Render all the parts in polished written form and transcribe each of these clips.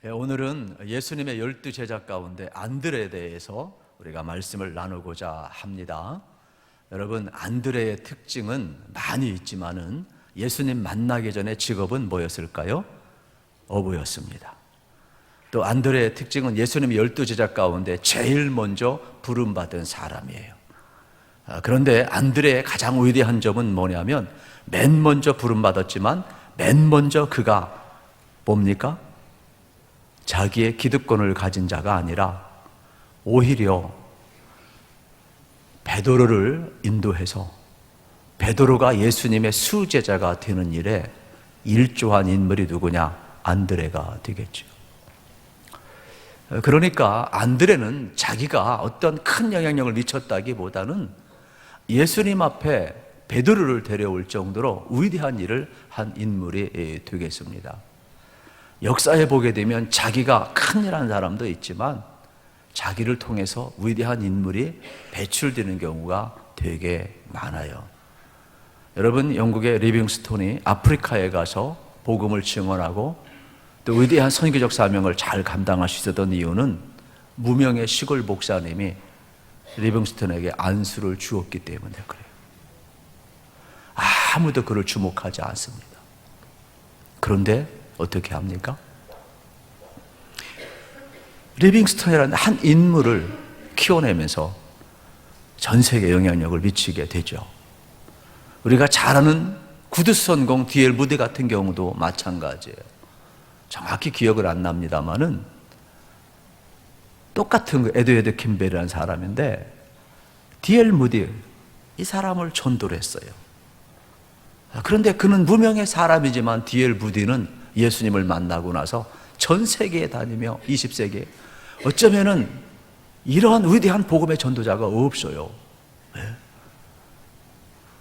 오늘은 예수님의 12 제자 가운데 안드레에 대해서 우리가 말씀을 나누고자 합니다. 여러분, 안드레의 특징은 많이 있지만은 예수님 만나기 전에 직업은 뭐였을까요? 어부였습니다. 또 안드레의 특징은 예수님의 12 제자 가운데 제일 먼저 부름받은 사람이에요. 그런데 안드레의 가장 위대한 점은 뭐냐면 맨 먼저 부름받았지만 맨 먼저 그가 뭡니까? 자기의 기득권을 가진 자가 아니라 오히려 베드로를 인도해서 베드로가 예수님의 수제자가 되는 일에 일조한 인물이 누구냐? 안드레가 되겠죠. 그러니까 안드레는 자기가 어떤 큰 영향력을 미쳤다기보다는 예수님 앞에 베드로를 데려올 정도로 위대한 일을 한 인물이 되겠습니다. 역사에 보게 되면 자기가 큰일 한 사람도 있지만 자기를 통해서 위대한 인물이 배출되는 경우가 되게 많아요. 여러분, 영국의 리빙스톤이 아프리카에 가서 복음을 증언하고 또 위대한 선교적 사명을 잘 감당할 수 있었던 이유는 무명의 시골 목사님이 리빙스톤에게 안수를 주었기 때문에 그래요. 아무도 그를 주목하지 않습니다. 그런데 어떻게 합니까? 리빙스턴이라는 한 인물을 키워내면서 전 세계에 영향력을 미치게 되죠. 우리가 잘 아는 구두스 선공 D.L. 무디 같은 경우도 마찬가지예요. 정확히 기억을 안 납니다만은 똑같은 에드워드 캠벨이라는 사람인데 D.L. 무디, 이 사람을 전도를 했어요. 그런데 그는 무명의 사람이지만 D.L. 무디는 예수님을 만나고 나서 전 세계에 다니며 20세기에 어쩌면은 이러한 위대한 복음의 전도자가 없어요.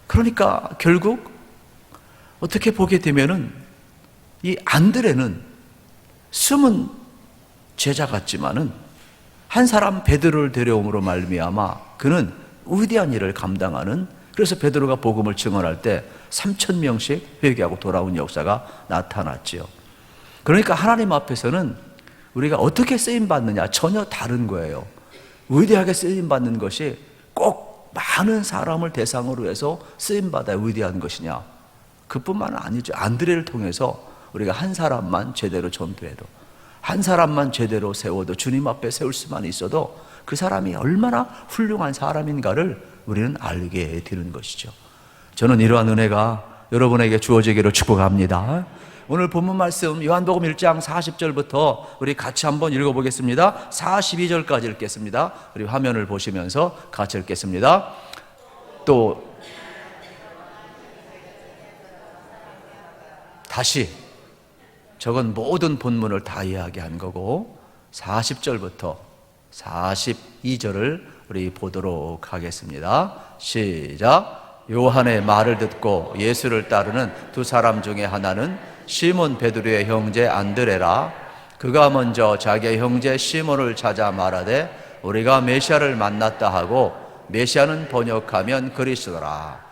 그러니까 결국 어떻게 보게 되면은 이 안드레는 숨은 제자 같지만은 한 사람 베드로를 데려옴으로 말미암아 그는 위대한 일을 감당하는, 그래서 베드로가 복음을 증언할 때 3,000명씩 회개하고 돌아온 역사가 나타났지요. 그러니까 하나님 앞에서는 우리가 어떻게 쓰임받느냐 전혀 다른 거예요. 위대하게 쓰임받는 것이 꼭 많은 사람을 대상으로 해서 쓰임받아야 위대한 것이냐, 그뿐만 아니죠. 안드레를 통해서 우리가 한 사람만 제대로 전도해도, 한 사람만 제대로 세워도, 주님 앞에 세울 수만 있어도 그 사람이 얼마나 훌륭한 사람인가를 우리는 알게 되는 것이죠. 저는 이러한 은혜가 여러분에게 주어지기를 축복합니다. 오늘 본문 말씀 요한복음 1장 40절부터 우리 같이 한번 읽어보겠습니다. 42절까지 읽겠습니다. 우리 화면을 보시면서 같이 읽겠습니다. 또 다시, 저건 모든 본문을 다 이야기한 거고 40절부터 42절을 우리 보도록 하겠습니다. 시작. 요한의 말을 듣고 예수를 따르는 두 사람 중에 하나는 시몬 베드로의 형제 안드레라. 그가 먼저 자기의 형제 시몬을 찾아 말하되 우리가 메시아를 만났다 하고, 메시아는 번역하면 그리스도라.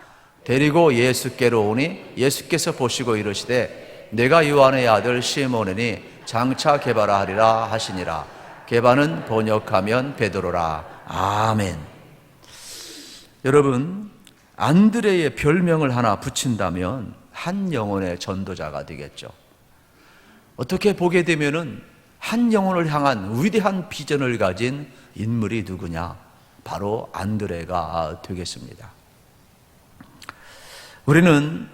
데리고 예수께로 오니 예수께서 보시고 이르시되 내가 요한의 아들 시몬이니 장차 게바라 하리라 하시니라. 게바는 번역하면 베드로라. 아멘. 여러분, 안드레의 별명을 하나 붙인다면 한 영혼의 전도자가 되겠죠. 어떻게 보게 되면은 한 영혼을 향한 위대한 비전을 가진 인물이 누구냐? 바로 안드레가 되겠습니다. 우리는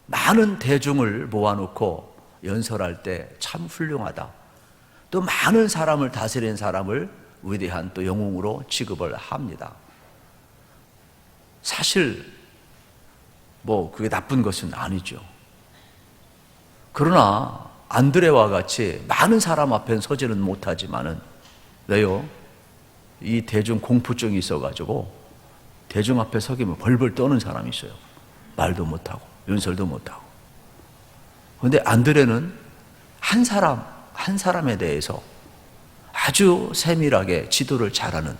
많은 대중을 모아놓고 연설할 때 참 훌륭하다, 또 많은 사람을 다스리는 사람을 위대한 또 영웅으로 취급을 합니다. 사실 그게 나쁜 것은 아니죠. 그러나 안드레와 같이 많은 사람 앞엔 서지는 못하지만은, 왜요? 이 대중 공포증이 있어가지고 대중 앞에 서기면 벌벌 떠는 사람이 있어요. 말도 못하고 연설도 못하고. 그런데 안드레는 한 사람에 대해서 아주 세밀하게 지도를 잘하는,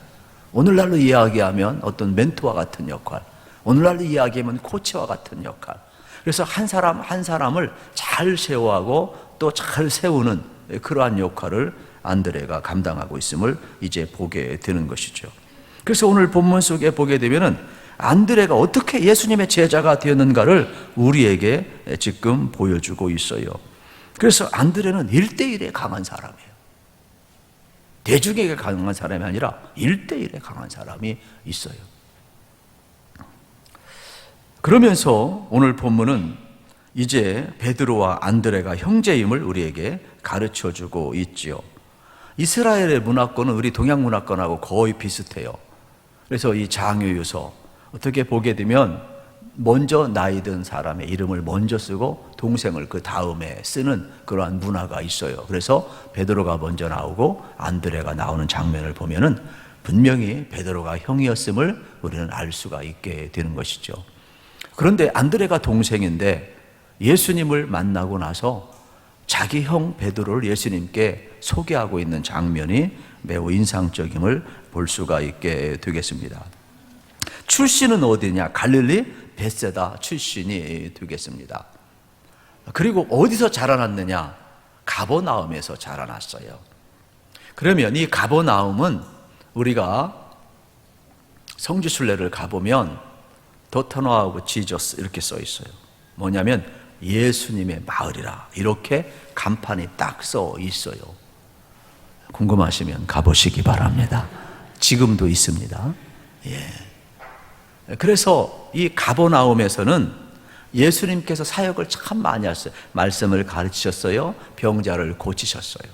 오늘날로 이야기하면 어떤 멘토와 같은 역할, 오늘날로 이야기하면 코치와 같은 역할. 그래서 한 사람 한 사람을 잘 세워하고 또 잘 세우는 그러한 역할을 안드레가 감당하고 있음을 이제 보게 되는 것이죠. 그래서 오늘 본문 속에 보게 되면은 안드레가 어떻게 예수님의 제자가 되었는가를 우리에게 지금 보여주고 있어요. 그래서 안드레는 1대1에 강한 사람이에요. 대중에게 강한 사람이 아니라 1대1에 강한 사람이 있어요. 그러면서 오늘 본문은 이제 베드로와 안드레가 형제임을 우리에게 가르쳐주고 있지요. 이스라엘의 문화권은 우리 동양 문화권하고 거의 비슷해요. 그래서 이 장유유서 어떻게 보게 되면 먼저 나이 든 사람의 이름을 먼저 쓰고 동생을 그 다음에 쓰는 그러한 문화가 있어요. 그래서 베드로가 먼저 나오고 안드레가 나오는 장면을 보면은 분명히 베드로가 형이었음을 우리는 알 수가 있게 되는 것이죠. 그런데 안드레가 동생인데 예수님을 만나고 나서 자기 형 베드로를 예수님께 소개하고 있는 장면이 매우 인상적임을 볼 수가 있게 되겠습니다. 출신은 어디냐? 갈릴리 벳세다 출신이 되겠습니다. 그리고 어디서 자라났느냐? 가버나움에서 자라났어요. 그러면 이 가버나움은 우리가 성지순례를 가보면 The Town of Jesus 이렇게 써 있어요. 뭐냐면 예수님의 마을이라 이렇게 간판이 딱 써 있어요. 궁금하시면 가보시기 바랍니다. 지금도 있습니다. 예. 그래서 이 가버나움에서는 예수님께서 사역을 참 많이 하셨어요. 말씀을 가르치셨어요. 병자를 고치셨어요.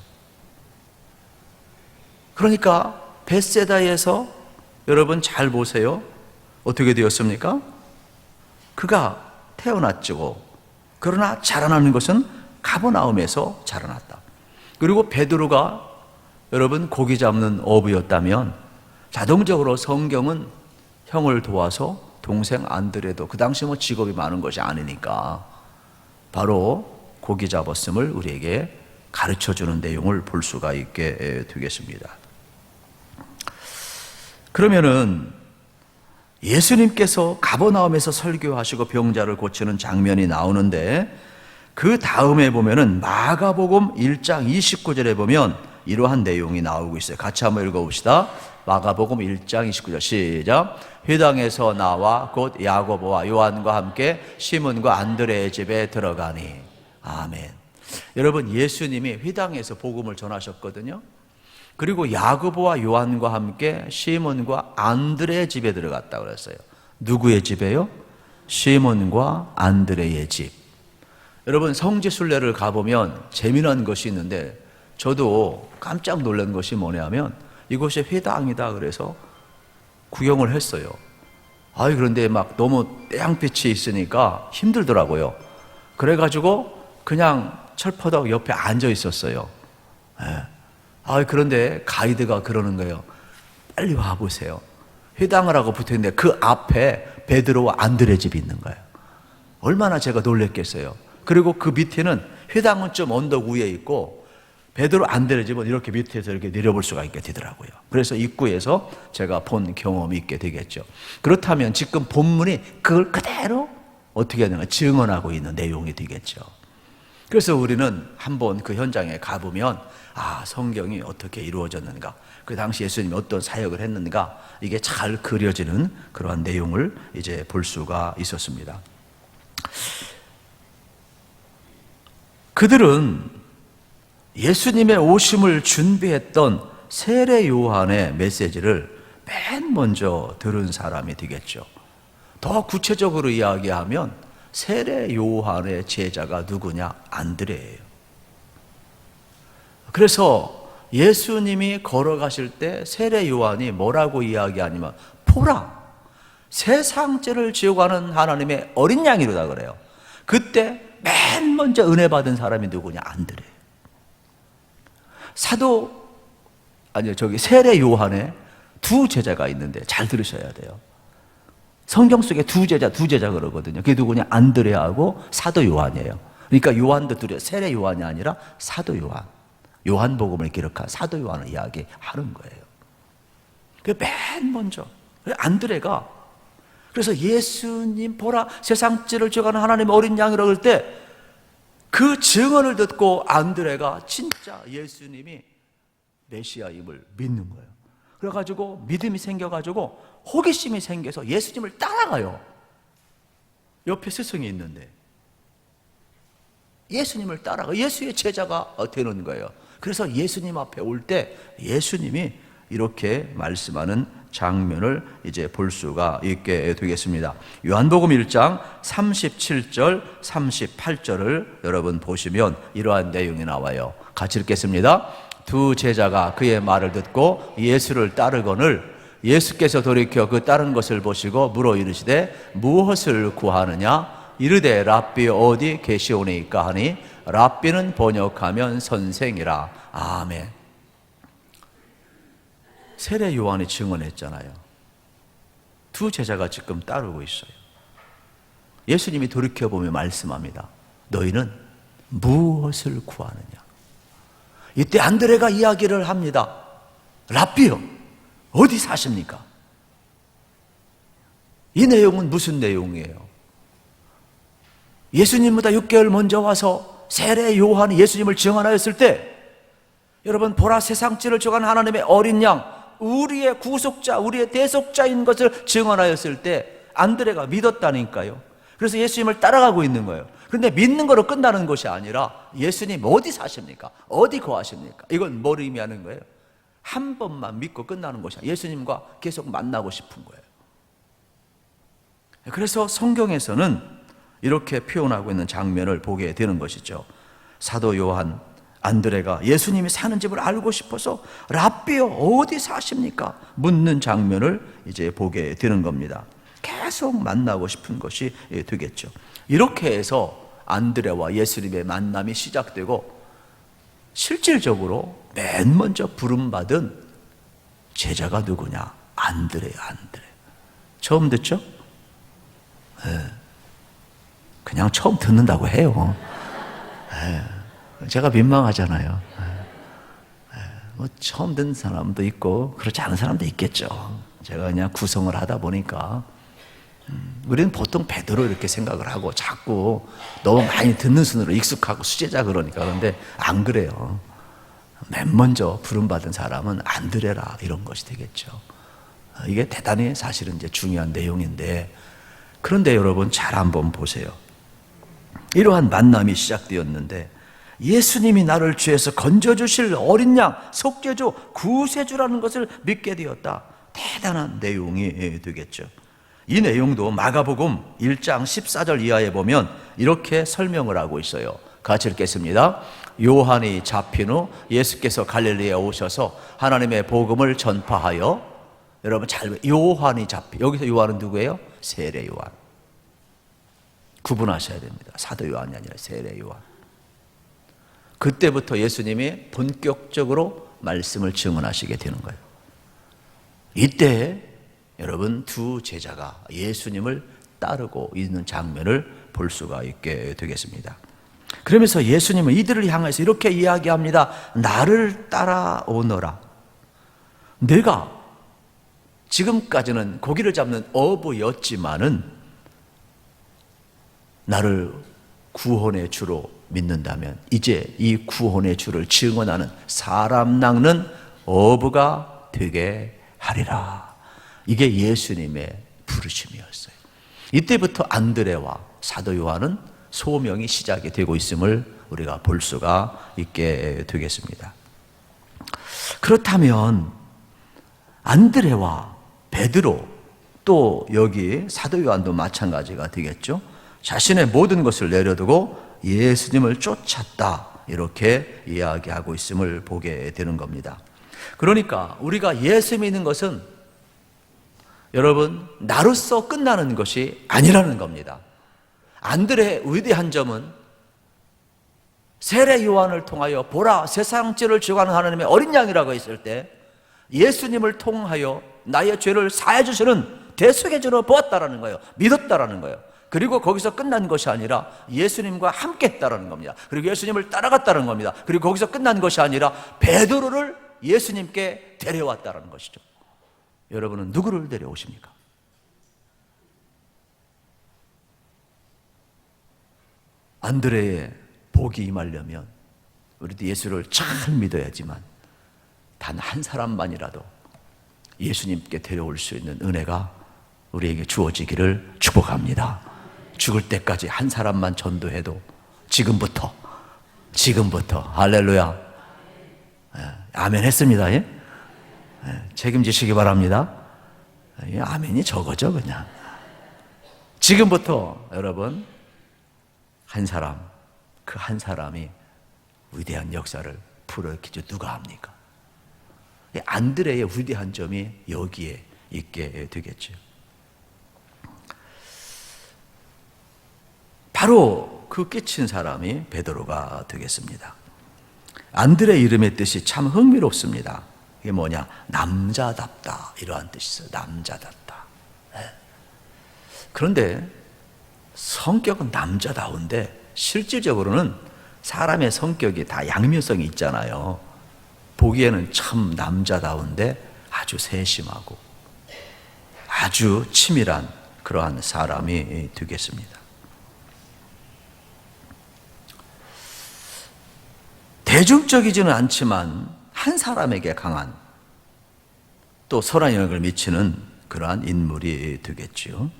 그러니까 벳세다에서 여러분 잘 보세요. 어떻게 되었습니까? 그가 태어났죠. 그러나 자라나는 것은 가버나움에서 자라났다. 그리고 베드로가 여러분 고기 잡는 어부였다면 자동적으로 성경은 형을 도와서 동생 안드레도 그 당시 뭐 직업이 많은 것이 아니니까 바로 고기 잡았음을 우리에게 가르쳐주는 내용을 볼 수가 있게 되겠습니다. 그러면은 예수님께서 가버나움에서 설교하시고 병자를 고치는 장면이 나오는데 그 다음에 보면은 마가복음 1장 29절에 보면 이러한 내용이 나오고 있어요. 같이 한번 읽어봅시다. 마가복음 1장 29절 시작. 회당에서 나와 곧 야고보와 요한과 함께 시몬과 안드레의 집에 들어가니. 아멘. 여러분 예수님이 회당에서 복음을 전하셨거든요. 그리고 야고보와 요한과 함께 시몬과 안드레의 집에 들어갔다고 그랬어요. 누구의 집에요? 시몬과 안드레의 집. 여러분 성지순례를 가보면 재미난 것이 있는데 저도 깜짝 놀란 것이 뭐냐면 이곳이 회당이다 그래서 구경을 했어요. 그런데 막 너무 태양빛이 있으니까 힘들더라고요. 그래가지고 그냥 철퍼덕 옆에 앉아 있었어요. 그런데 가이드가 그러는 거예요. 빨리 와보세요. 회당을 하고 붙어있는데 그 앞에 베드로와 안드레 집이 있는 거예요. 얼마나 제가 놀랬겠어요. 그리고 그 밑에는 회당은 좀 언덕 위에 있고 베드로 안드레 집은 이렇게 밑에서 이렇게 내려볼 수가 있게 되더라고요. 그래서 입구에서 제가 본 경험이 있게 되겠죠. 그렇다면 지금 본문이 그걸 그대로 어떻게 하는가 증언하고 있는 내용이 되겠죠. 그래서 우리는 한번 그 현장에 가보면 성경이 어떻게 이루어졌는가, 그 당시 예수님이 어떤 사역을 했는가, 이게 잘 그려지는 그러한 내용을 이제 볼 수가 있었습니다. 그들은 예수님의 오심을 준비했던 세례 요한의 메시지를 맨 먼저 들은 사람이 되겠죠. 더 구체적으로 이야기하면 세례 요한의 제자가 누구냐? 안드레예요. 그래서 예수님이 걸어가실 때 세례 요한이 뭐라고 이야기하냐면 보라, 세상죄를 지고 가는 하나님의 어린 양이로다 그래요. 그때 맨 먼저 은혜 받은 사람이 누구냐? 안드레. 세례 요한의 두 제자가 있는데 잘 들으셔야 돼요. 성경 속에 두 제자 그러거든요. 그게 누구냐? 안드레하고 사도 요한이에요. 그러니까 요한도 세례 요한이 아니라 사도 요한. 요한복음을 기록한 사도 요한을 이야기하는 거예요. 맨 먼저 안드레가 그래서 예수님 보라 세상 죄를 지어가는 하나님의 어린 양이라고 할 때 그 증언을 듣고 안드레가 진짜 예수님이 메시아임을 믿는 거예요. 그래가지고 믿음이 생겨가지고 호기심이 생겨서 예수님을 따라가요. 옆에 스승이 있는데 예수님을 따라가 예수의 제자가 되는 거예요. 그래서 예수님 앞에 올 때 예수님이 이렇게 말씀하는 장면을 이제 볼 수가 있게 되겠습니다. 요한복음 1장 37절 38절을 여러분 보시면 이러한 내용이 나와요. 같이 읽겠습니다. 두 제자가 그의 말을 듣고 예수를 따르거늘 예수께서 돌이켜 그 따른 것을 보시고 물어 이르시되 무엇을 구하느냐 이르되 랍비 어디 계시오니까 하니 랍비는 번역하면 선생이라. 아멘. 세례 요한이 증언했잖아요. 두 제자가 지금 따르고 있어요. 예수님이 돌이켜보며 말씀합니다. 너희는 무엇을 구하느냐? 이때 안드레가 이야기를 합니다. 랍비요, 어디 사십니까? 이 내용은 무슨 내용이에요? 예수님보다 6개월 먼저 와서 세례 요한이 예수님을 증언하였을 때 여러분 보라 세상지를 주관 하나님의 어린 양 우리의 구속자, 우리의 대속자인 것을 증언하였을 때 안드레가 믿었다니까요. 그래서 예수님을 따라가고 있는 거예요. 그런데 믿는 거로 끝나는 것이 아니라 예수님 어디 사십니까? 어디 거하십니까? 이건 뭘 의미하는 거예요? 한 번만 믿고 끝나는 것이 아니라 예수님과 계속 만나고 싶은 거예요. 그래서 성경에서는 이렇게 표현하고 있는 장면을 보게 되는 것이죠. 사도 요한 안드레가 예수님이 사는 집을 알고 싶어서 랍비요 어디 사십니까? 묻는 장면을 이제 보게 되는 겁니다. 계속 만나고 싶은 것이 되겠죠. 이렇게 해서 안드레와 예수님의 만남이 시작되고 실질적으로 맨 먼저 부름받은 제자가 누구냐? 안드레. 처음 듣죠? 네. 그냥 처음 듣는다고 해요. 네. 제가 민망하잖아요. 뭐 처음 듣는 사람도 있고 그렇지 않은 사람도 있겠죠. 제가 그냥 구성을 하다 보니까 우리는 보통 베드로 이렇게 생각을 하고 자꾸 너무 많이 듣는 순으로 익숙하고 수제자 그러니까. 그런데 안 그래요. 맨 먼저 부름받은 사람은 안드레라 이런 것이 되겠죠. 이게 대단히 사실은 이제 중요한 내용인데 그런데 여러분 잘 한번 보세요. 이러한 만남이 시작되었는데 예수님이 나를 죄에서 건져주실 어린 양, 속죄주, 구세주라는 것을 믿게 되었다. 대단한 내용이 되겠죠. 이 내용도 마가복음 1장 14절 이하에 보면 이렇게 설명을 하고 있어요. 같이 읽겠습니다. 요한이 잡힌 후 예수께서 갈릴리에 오셔서 하나님의 복음을 전파하여 여러분 잘 요한이 잡힌 여기서 요한은 누구예요? 세례 요한. 구분하셔야 됩니다. 사도 요한이 아니라 세례 요한. 그때부터 예수님이 본격적으로 말씀을 증언하시게 되는 거예요. 이때 여러분 두 제자가 예수님을 따르고 있는 장면을 볼 수가 있게 되겠습니다. 그러면서 예수님은 이들을 향해서 이렇게 이야기합니다. 나를 따라오너라. 내가 지금까지는 고기를 잡는 어부였지만은 나를 구원의 주로 믿는다면 이제 이 구원의 주를 증언하는 사람 낚는 어부가 되게 하리라. 이게 예수님의 부르심이었어요. 이때부터 안드레와 사도 요한은 소명이 시작이 되고 있음을 우리가 볼 수가 있게 되겠습니다. 그렇다면 안드레와 베드로 또 여기 사도 요한도 마찬가지가 되겠죠. 자신의 모든 것을 내려두고 예수님을 쫓았다 이렇게 이야기하고 있음을 보게 되는 겁니다. 그러니까 우리가 예수 믿는 것은 여러분 나로서 끝나는 것이 아니라는 겁니다. 안드레의 위대한 점은 세례 요한을 통하여 보라 세상죄를 주관하는 하나님의 어린 양이라고 했을 때 예수님을 통하여 나의 죄를 사해 주시는 대속의주로 보았다라는 거예요. 믿었다라는 거예요. 그리고 거기서 끝난 것이 아니라 예수님과 함께 했다라는 겁니다. 그리고 예수님을 따라갔다는 겁니다. 그리고 거기서 끝난 것이 아니라 베드로를 예수님께 데려왔다라는 것이죠. 여러분은 누구를 데려오십니까? 안드레의 복이 임하려면 우리도 예수를 잘 믿어야지만 단 한 사람만이라도 예수님께 데려올 수 있는 은혜가 우리에게 주어지기를 축복합니다. 죽을 때까지 한 사람만 전도해도 지금부터 할렐루야. 아멘 했습니다. 예? 책임지시기 바랍니다. 아멘이 저거죠 그냥. 지금부터 여러분 한 사람, 그 한 사람이 위대한 역사를 풀어키죠. 누가 합니까? 안드레의 위대한 점이 여기에 있게 되겠죠. 바로 그 깨친 사람이 베드로가 되겠습니다. 안드레 이름의 뜻이 참 흥미롭습니다. 이게 뭐냐? 남자답다, 이러한 뜻이 있어요. 남자답다. 그런데 성격은 남자다운데 실질적으로는 사람의 성격이 다 양면성이 있잖아요. 보기에는 참 남자다운데 아주 세심하고 아주 치밀한 그러한 사람이 되겠습니다. 대중적이지는 않지만 한 사람에게 강한 또 선한 영향을 미치는 그러한 인물이 되겠죠.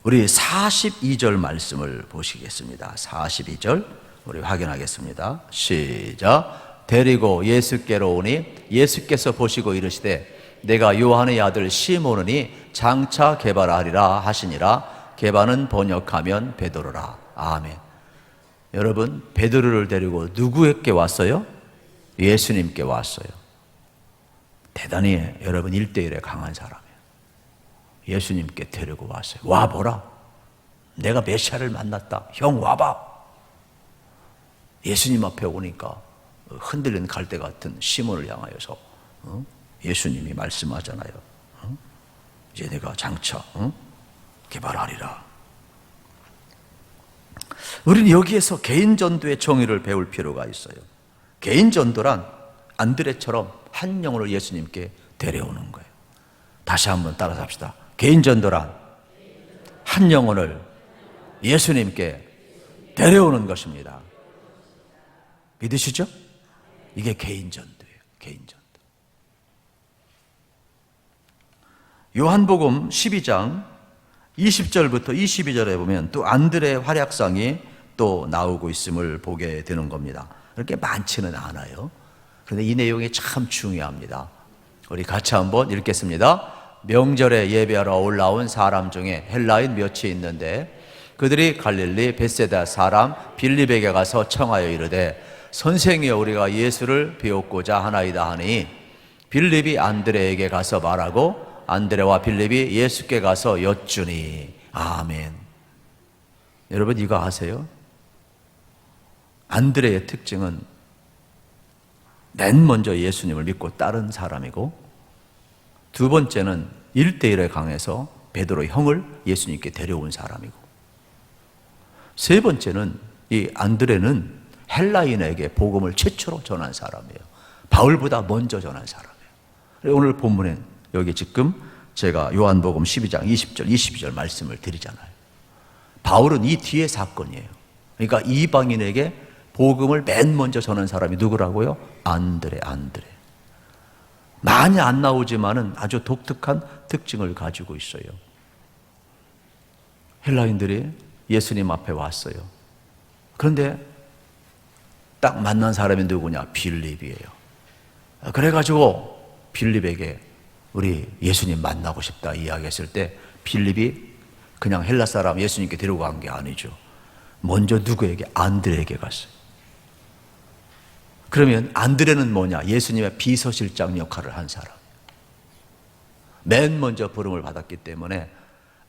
우리 42절 말씀을 보시겠습니다. 42절 우리 확인하겠습니다. 시작. 데리고 예수께로 오니 예수께서 보시고 이르시되 내가 요한의 아들 시몬이니 장차 게바라하리라 하시니라. 게바는 번역하면 베드로라. 아멘. 여러분, 베드로를 데리고 누구에게 왔어요? 예수님께 왔어요. 대단히 여러분 1대1에 강한 사람이에요. 예수님께 데리고 왔어요. 와보라. 내가 메시아를 만났다. 형 와봐. 예수님 앞에 오니까 흔들린 갈대 같은 시몬을 향하여서 예수님이 말씀하잖아요. 이제 내가 장차 게바라하리라. 우리는 여기에서 개인 전도의 정의를 배울 필요가 있어요. 개인 전도란 안드레처럼 한 영혼을 예수님께 데려오는 거예요. 다시 한번 따라서 합시다. 개인 전도란 한 영혼을 예수님께 데려오는 것입니다. 믿으시죠? 이게 개인 전도예요. 개인 전도. 요한복음 12장 20절부터 22절에 보면 또 안드레의 활약상이 또 나오고 있음을 보게 되는 겁니다. 그렇게 많지는 않아요. 그런데 이 내용이 참 중요합니다. 우리 같이 한번 읽겠습니다. 명절에 예배하러 올라온 사람 중에 헬라인 몇이 있는데 그들이 갈릴리 벳세다 사람 빌립에게 가서 청하여 이르되 선생이여 우리가 예수를 배웠고자 하나이다 하니 빌립이 안드레에게 가서 말하고 안드레와 빌립이 예수께 가서 여쭈니. 아멘. 여러분 이거 아세요? 안드레의 특징은 맨 먼저 예수님을 믿고 따른 사람이고 두 번째는 1대1에 강해서 베드로 형을 예수님께 데려온 사람이고 세 번째는 이 안드레는 헬라인에게 복음을 최초로 전한 사람이에요. 바울보다 먼저 전한 사람이에요. 오늘 본문엔 여기 지금 제가 요한복음 12장 20절 22절 말씀을 드리잖아요. 바울은 이 뒤의 사건이에요. 그러니까 이방인에게 복음을 맨 먼저 전한 사람이 누구라고요? 안드레. 많이 안 나오지만은 아주 독특한 특징을 가지고 있어요. 헬라인들이 예수님 앞에 왔어요. 그런데 딱 만난 사람이 누구냐? 빌립이에요. 그래가지고 빌립에게 우리 예수님 만나고 싶다 이야기했을 때 빌립이 그냥 헬라 사람 예수님께 데리고 간 게 아니죠. 먼저 누구에게? 안드레에게 갔어요. 그러면 안드레는 뭐냐? 예수님의 비서실장 역할을 한 사람. 맨 먼저 부름을 받았기 때문에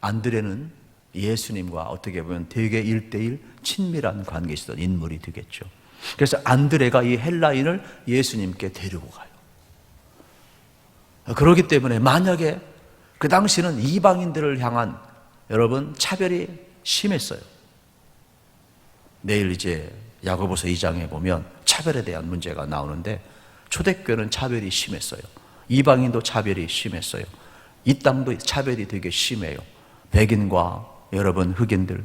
안드레는 예수님과 어떻게 보면 되게 1대1 친밀한 관계에 있었던 인물이 되겠죠. 그래서 안드레가 이 헬라인을 예수님께 데리고 가요. 그렇기 때문에 만약에 그 당시는 이방인들을 향한 여러분 차별이 심했어요. 내일 이제 야고보서 2장에 보면 차별에 대한 문제가 나오는데 초대교회는 차별이 심했어요. 이방인도 차별이 심했어요. 이 땅도 차별이 되게 심해요. 백인과 여러분 흑인들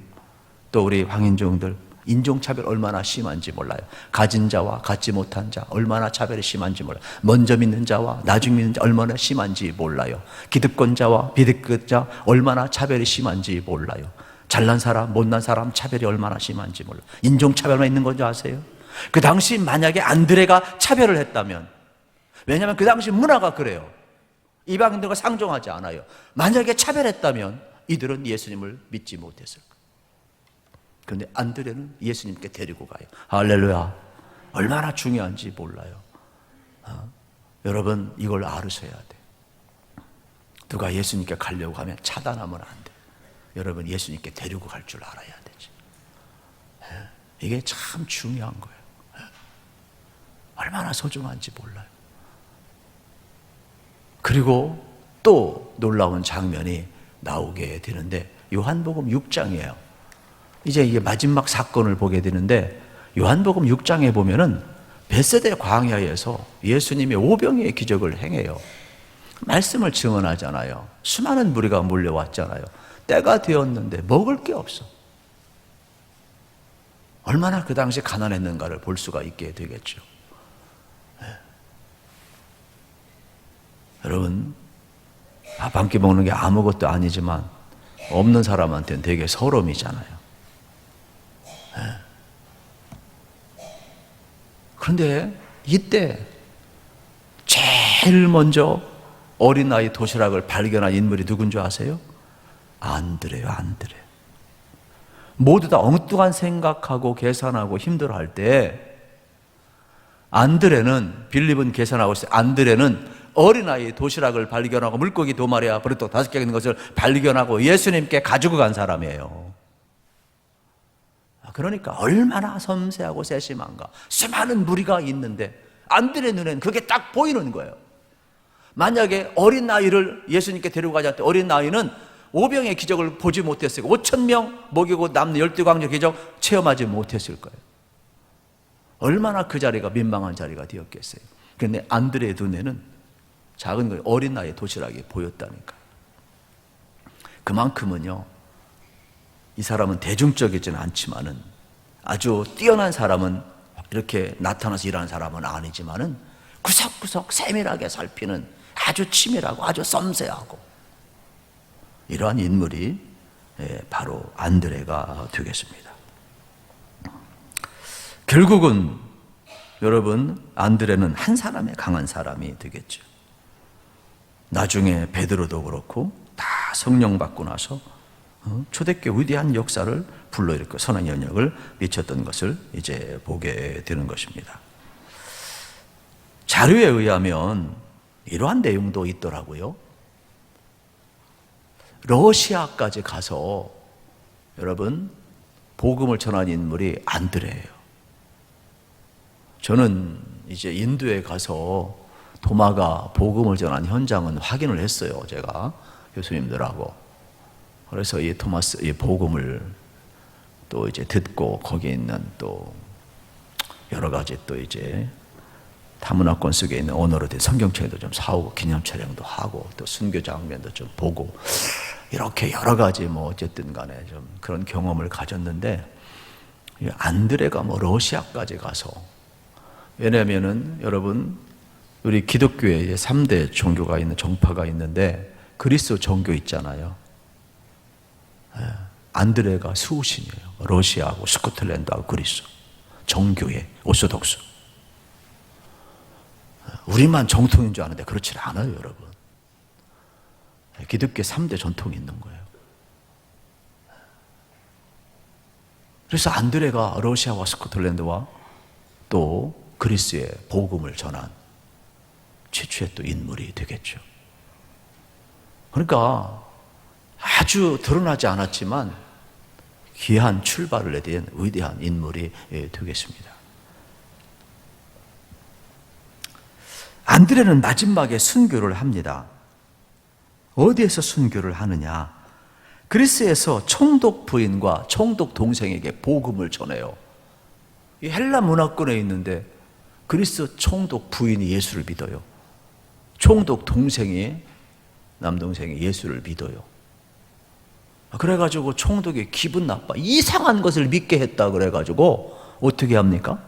또 우리 황인종들 인종차별 얼마나 심한지 몰라요. 가진 자와 갖지 못한 자 얼마나 차별이 심한지 몰라요. 먼저 믿는 자와 나중 믿는 자 얼마나 심한지 몰라요. 기득권자와 비득권자 얼마나 차별이 심한지 몰라요. 잘난 사람 못난 사람 차별이 얼마나 심한지 몰라요. 인종차별만 있는 건지 아세요? 그 당시 만약에 안드레가 차별을 했다면, 왜냐하면 그 당시 문화가 그래요. 이방인들과 상종하지 않아요. 만약에 차별했다면 이들은 예수님을 믿지 못했을 거예요. 그런데 안드레는 예수님께 데리고 가요. 할렐루야. 얼마나 중요한지 몰라요. 여러분 이걸 알으셔야 돼요. 누가 예수님께 가려고 하면 차단하면 안 돼요. 여러분 예수님께 데리고 갈 줄 알아야 되지. 이게 참 중요한 거예요. 얼마나 소중한지 몰라요. 그리고 또 놀라운 장면이 나오게 되는데 요한복음 6장이에요. 이제 이게 마지막 사건을 보게 되는데 요한복음 6장에 보면은 벳세다 광야에서 예수님이 오병이의 기적을 행해요. 말씀을 증언하잖아요. 수많은 무리가 몰려왔잖아요. 때가 되었는데 먹을 게 없어. 얼마나 그 당시 가난했는가를 볼 수가 있게 되겠죠. 여러분, 밥 한 끼 먹는 게 아무것도 아니지만 없는 사람한테는 되게 서러움이잖아요. 그런데 이때 제일 먼저 어린아이 도시락을 발견한 인물이 누군 줄 아세요? 안드레요, 안드레. 모두 다 엉뚱한 생각하고 계산하고 힘들어할 때 안드레는, 빌립은 계산하고 있어요. 안드레는 어린아이 도시락을 발견하고 물고기 2마리와 버릇떡 5개 있는 것을 발견하고 예수님께 가지고 간 사람이에요. 그러니까 얼마나 섬세하고 세심한가. 수많은 무리가 있는데 안드레 눈에는 그게 딱 보이는 거예요. 만약에 어린아이를 예수님께 데리고 가지 않을 때 어린아이는 오병의 기적을 보지 못했을 거예요. 5,000명 먹이고 남는 12광절 기적 체험하지 못했을 거예요. 얼마나 그 자리가 민망한 자리가 되었겠어요. 그런데 안드레의 눈에는 작은 거 어린아이의 도시락이 보였다니까. 그만큼은요, 이 사람은 대중적이지는 않지만은 아주 뛰어난 사람은 이렇게 나타나서 일하는 사람은 아니지만은 구석구석 세밀하게 살피는 아주 치밀하고 아주 섬세하고 이러한 인물이 바로 안드레가 되겠습니다. 결국은 여러분 안드레는 한 사람의 강한 사람이 되겠죠. 나중에 베드로도 그렇고 다 성령 받고 나서 초대교회 위대한 역사를 불러일으켜 선한 영역을 미쳤던 것을 이제 보게 되는 것입니다. 자료에 의하면 이러한 내용도 있더라고요. 러시아까지 가서 여러분 복음을 전한 인물이 안드레예요. 저는 이제 인도에 가서 도마가 복음을 전한 현장은 확인을 했어요. 제가 교수님들하고. 그래서 이 토마스, 이 복음을 또 이제 듣고 거기에 있는 또 여러 가지 또 이제 타문화권 속에 있는 언어로 된 성경책도 좀 사오고 기념 촬영도 하고 또 순교 장면도 좀 보고 이렇게 여러 가지 뭐 어쨌든 간에 좀 그런 경험을 가졌는데 안드레가 뭐 러시아까지 가서, 왜냐면은 여러분 우리 기독교에 3대 종교가 있는 정파가 있는데 그리스 종교 있잖아요. 안드레가 수호신이에요. 러시아하고 스코틀랜드하고 그리스 정교회 오소독스. 우리만 정통인 줄 아는데 그렇지 않아요, 여러분. 기독교 3대 전통이 있는 거예요. 그래서 안드레가 러시아와 스코틀랜드와 또 그리스의 복음을 전한 최초의 또 인물이 되겠죠. 그러니까 아주 드러나지 않았지만 귀한 출발을 내린 위대한 인물이 되겠습니다. 안드레는 마지막에 순교를 합니다. 어디에서 순교를 하느냐? 그리스에서 총독 부인과 총독 동생에게 복음을 전해요. 이 헬라 문화권에 있는데 그리스 총독 부인이 예수를 믿어요. 총독 동생이 남동생이 예수를 믿어요. 그래가지고 총독이 기분 나빠. 이상한 것을 믿게 했다 그래가지고 어떻게 합니까?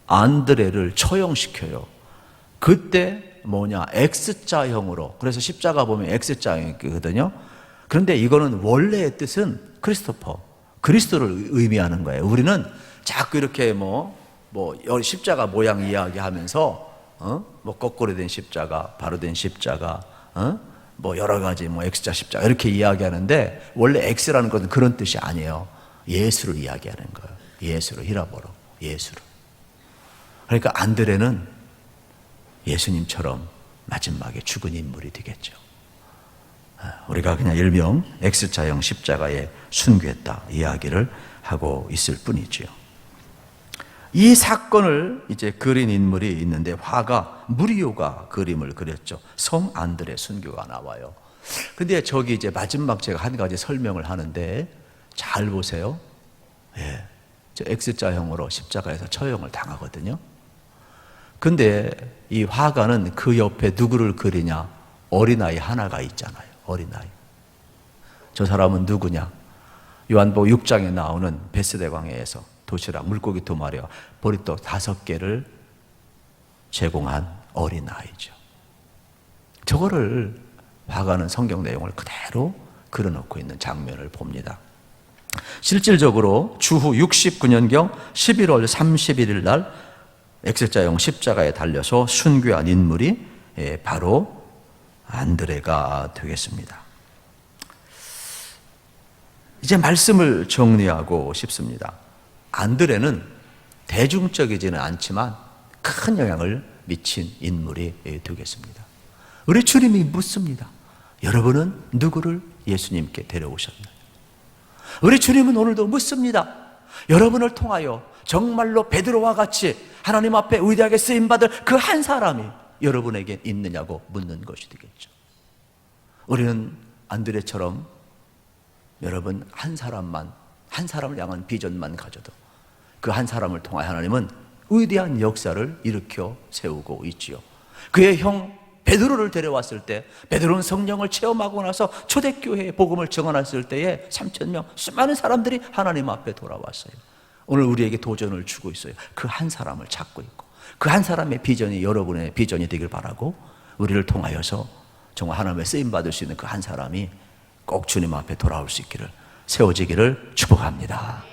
안드레를 처형시켜요. 그때 뭐냐, X자형으로. 그래서 십자가 보면 X자형이거든요. 그런데 이거는 원래의 뜻은 크리스토퍼, 그리스도를 의미하는 거예요. 우리는 자꾸 이렇게 십자가 모양 이야기하면서 뭐 거꾸로 된 십자가, 바로 된 십자가, 뭐 여러 가지 X자 십자가 이렇게 이야기하는데, 원래 X라는 것은 그런 뜻이 아니에요. 예수를 이야기하는 거예요. 예수를, 히라보로 예수를. 그러니까 안드레는 예수님처럼 마지막에 죽은 인물이 되겠죠. 우리가 그냥 일명 X자형 십자가에 순교했다 이야기를 하고 있을 뿐이지요. 이 사건을 이제 그린 인물이 있는데, 화가 무리오가 그림을 그렸죠. 성 안드레 순교가 나와요. 근데 저기 이제 마지막 제가 한 가지 설명을 하는데 잘 보세요. 예, 저 X자형으로 십자가에서 처형을 당하거든요. 근데 이 화가는 그 옆에 누구를 그리냐? 어린아이 하나가 있잖아요. 어린아이. 저 사람은 누구냐? 요한복음 6장에 나오는 베스데 광야에서 도시락, 물고기 2마리와 보리떡 5개를 제공한 어린아이죠. 저거를 화가는 성경 내용을 그대로 그려놓고 있는 장면을 봅니다. 실질적으로 주후 69년경 11월 31일 날 X자형 십자가에 달려서 순교한 인물이 바로 안드레가 되겠습니다. 이제 말씀을 정리하고 싶습니다. 안드레는 대중적이지는 않지만 큰 영향을 미친 인물이 되겠습니다. 우리 주님이 묻습니다. 여러분은 누구를 예수님께 데려오셨나요? 우리 주님은 오늘도 묻습니다. 여러분을 통하여 정말로 베드로와 같이 하나님 앞에 위대하게 쓰임받을 그 한 사람이 여러분에게 있느냐고 묻는 것이 되겠죠. 우리는 안드레처럼 여러분 한 사람을 향한 비전만 가져도 그 한 사람을 통하여 하나님은 위대한 역사를 일으켜 세우고 있지요. 그의 형 베드로를 데려왔을 때, 베드로는 성령을 체험하고 나서 초대교회에 복음을 증언했을 때에 3,000명 수많은 사람들이 하나님 앞에 돌아왔어요. 오늘 우리에게 도전을 주고 있어요. 그 한 사람을 찾고 있고, 그 한 사람의 비전이 여러분의 비전이 되길 바라고, 우리를 통하여서 정말 하나님의 쓰임받을 수 있는 그 한 사람이 꼭 주님 앞에 돌아올 수 있기를, 세워지기를 축복합니다.